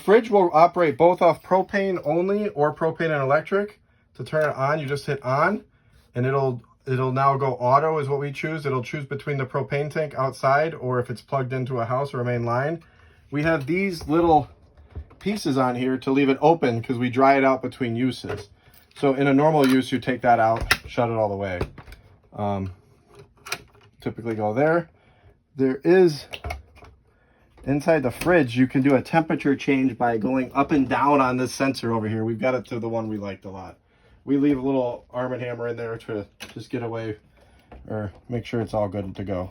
Fridge will operate both off propane only or propane and electric. To turn it on, you just hit on, and it'll now go auto is what we choose. It'll choose between the propane tank outside or if it's plugged into a house or a main line. We have these little pieces on here to leave it open because we dry it out between uses. So in a normal use, you take that out, shut it all the way. Typically go there. There is, inside the fridge, you can do a temperature change by going up and down on this sensor over here. We've got it to the one we liked a lot. We leave a little Arm & Hammer in there to just get away or make sure it's all good to go.